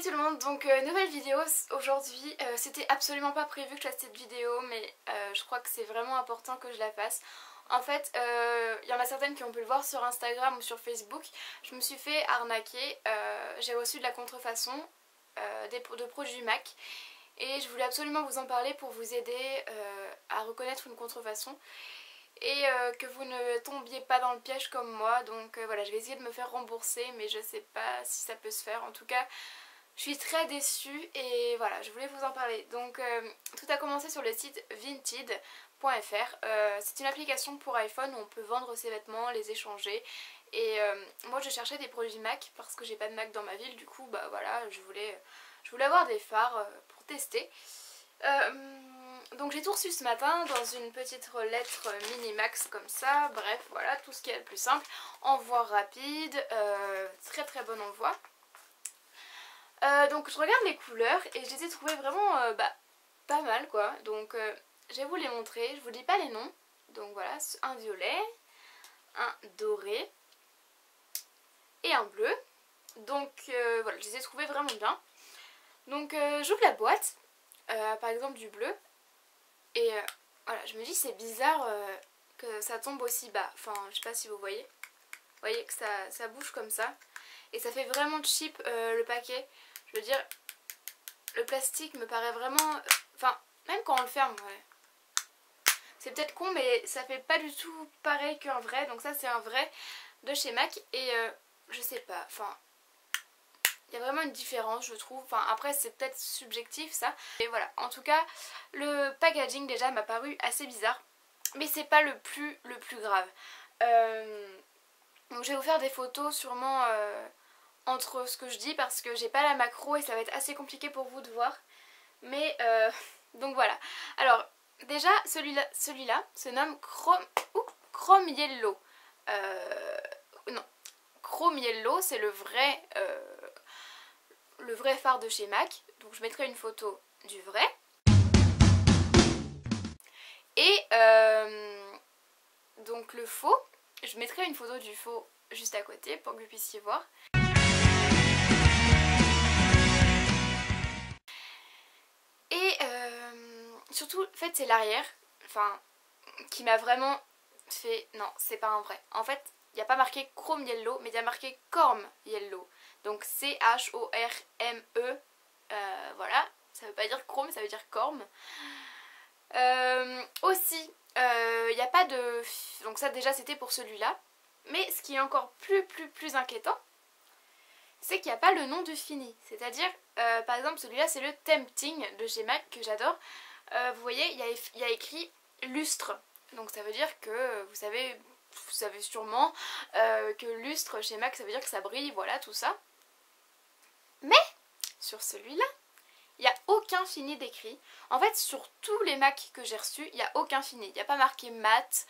tout le monde, donc nouvelle vidéo aujourd'hui. C'était absolument pas prévu que je fasse cette vidéo, mais je crois que c'est vraiment important que je la fasse. En fait, il y en a certaines qui ont pu le voir sur Instagram ou sur Facebook. Je me suis fait arnaquer, j'ai reçu de la contrefaçon de produits MAC. Et je voulais absolument vous en parler pour vous aider à reconnaître une contrefaçon. Et que vous ne tombiez pas dans le piège comme moi. Donc voilà, je vais essayer de me faire rembourser, mais je sais pas si ça peut se faire. En tout cas, je suis très déçue et voilà, je voulais vous en parler. Donc tout a commencé sur le site vinted.fr. C'est une application pour iPhone où on peut vendre ses vêtements, les échanger. Et moi je cherchais des produits MAC parce que j'ai pas de MAC dans ma ville. Du coup bah voilà, je voulais avoir des phares pour tester. Donc j'ai tout reçu ce matin dans une petite lettre mini-max comme ça. Bref, voilà, tout ce qui est le plus simple. Envoi rapide, très très bon envoi. Donc je regarde les couleurs et je les ai trouvées vraiment pas mal quoi. Donc je vais vous les montrer, je vous dis pas les noms. Donc voilà, un violet, un doré et un bleu. Donc voilà, je les ai trouvés vraiment bien. Donc j'ouvre la boîte, par exemple du bleu. Et voilà, je me dis c'est bizarre que ça tombe aussi bas. Enfin, je sais pas si vous voyez. Vous voyez que ça bouge comme ça. Et ça fait vraiment cheap le paquet. Je veux dire, le plastique me paraît vraiment... Enfin, même quand on le ferme, ouais. C'est peut-être con, mais ça fait pas du tout pareil qu'un vrai. Donc ça, c'est un vrai de chez MAC. Et je sais pas, enfin... Il y a vraiment une différence je trouve, enfin après c'est peut-être subjectif ça. Et voilà, en tout cas le packaging déjà m'a paru assez bizarre. Mais c'est pas le plus grave. Donc je vais vous faire des photos sûrement entre ce que je dis parce que j'ai pas la macro et ça va être assez compliqué pour vous de voir. Mais donc voilà. Alors déjà celui-là se nomme Chrome Yellow. Non, Chrome Yellow c'est le vrai phare de chez MAC. Donc je mettrai une photo du vrai. Et donc le faux, je mettrai une photo du faux juste à côté pour que vous puissiez voir. Et surtout, en fait, c'est l'arrière, enfin, qui m'a vraiment fait... Non, c'est pas un vrai. En fait, il n'y a pas marqué Chrome Yellow, mais il y a marqué Corm Yellow. Donc C-H-O-R-M-E. Voilà, ça veut pas dire Chrome, ça veut dire Corm. Aussi, il n'y a pas de... Donc ça déjà c'était pour celui-là. Mais ce qui est encore plus inquiétant, c'est qu'il n'y a pas le nom du fini. C'est-à-dire, par exemple celui-là c'est le Tempting de chez MAC que j'adore. Vous voyez, il y a écrit lustre. Donc ça veut dire que, vous savez sûrement que lustre chez MAC ça veut dire que ça brille, voilà tout ça. Mais sur celui-là, il n'y a aucun fini décrit. En fait, sur tous les MAC que j'ai reçus, il n'y a aucun fini. Il n'y a pas marqué mat,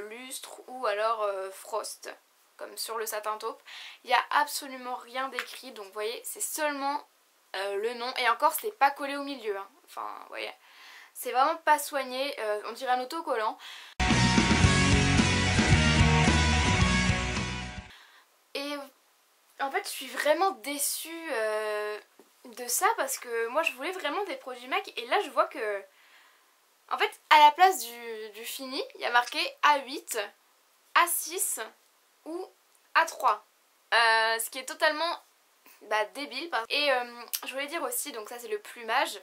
lustre ou alors frost, comme sur le satin taupe. Il n'y a absolument rien d'écrit. Donc, vous voyez, c'est seulement le nom. Et encore, c'est pas collé au milieu. Hein. Enfin, vous voyez, c'est vraiment pas soigné. On dirait un autocollant. Et en fait, je suis vraiment déçue de ça parce que moi je voulais vraiment des produits MAC et là je vois que en fait à la place du fini il y a marqué A8, A6 ou A3 ce qui est totalement débile. Et je voulais dire aussi, donc ça c'est le plumage,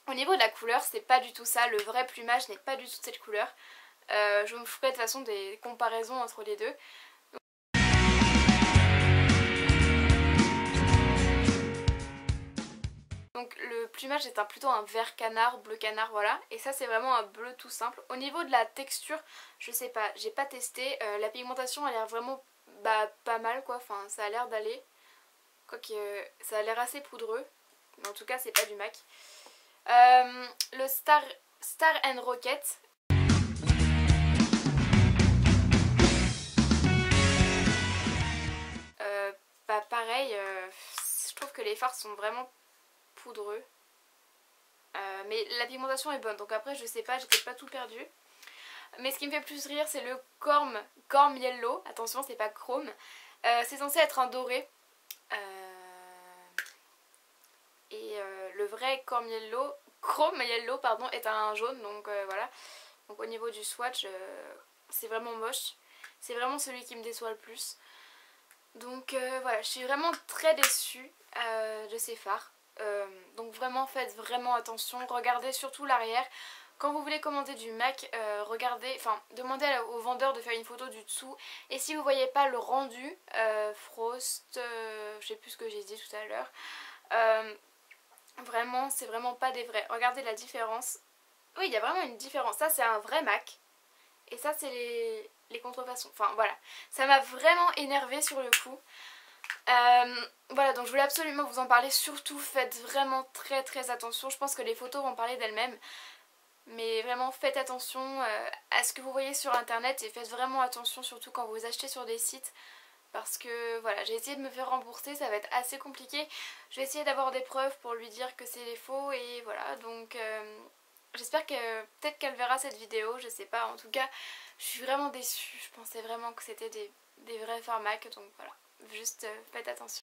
au niveau de la couleur c'est pas du tout ça, le vrai plumage n'est pas du tout cette couleur. Je vous ferai de toute façon des comparaisons entre les deux. Donc le plumage est plutôt un vert canard, bleu canard, voilà. Et ça c'est vraiment un bleu tout simple. Au niveau de la texture, je sais pas, j'ai pas testé. La pigmentation a l'air vraiment pas mal quoi, enfin ça a l'air d'aller. Quoique ça a l'air assez poudreux. Mais en tout cas c'est pas du MAC. Le Star and Rocket. Pareil, je trouve que les fards sont vraiment poudreux. Mais la pigmentation est bonne, donc après je sais pas, j'ai peut-être pas tout perdu. Mais ce qui me fait plus rire c'est le Corm Yellow, attention c'est pas chrome. C'est censé être un doré. et le vrai Chrome Yellow pardon, est un jaune, donc voilà. Donc au niveau du swatch, c'est vraiment moche. C'est vraiment celui qui me déçoit le plus. Donc voilà, je suis vraiment très déçue de ces fards. Donc vraiment faites vraiment attention, regardez surtout l'arrière. Quand vous voulez commander du MAC, regardez, enfin demandez au vendeur de faire une photo du dessous. Et si vous voyez pas le rendu, Frost, je sais plus ce que j'ai dit tout à l'heure, vraiment c'est vraiment pas des vrais. Regardez la différence. Oui, il y a vraiment une différence. Ça c'est un vrai MAC. Et ça c'est les contrefaçons. Enfin voilà, ça m'a vraiment énervée sur le coup. Voilà, donc je voulais absolument vous en parler. Surtout faites vraiment très attention. Je pense que les photos vont parler d'elles-mêmes. Mais vraiment faites attention à ce que vous voyez sur internet. Et faites vraiment attention surtout quand vous achetez sur des sites. Parce que voilà, j'ai essayé de me faire rembourser, ça va être assez compliqué. Je vais essayer d'avoir des preuves pour lui dire que c'est des faux. Et voilà, donc j'espère que peut-être qu'elle verra cette vidéo, je sais pas. En tout cas, je suis vraiment déçue. Je pensais vraiment que c'était des vrais fards MAC. Donc voilà, juste faites attention.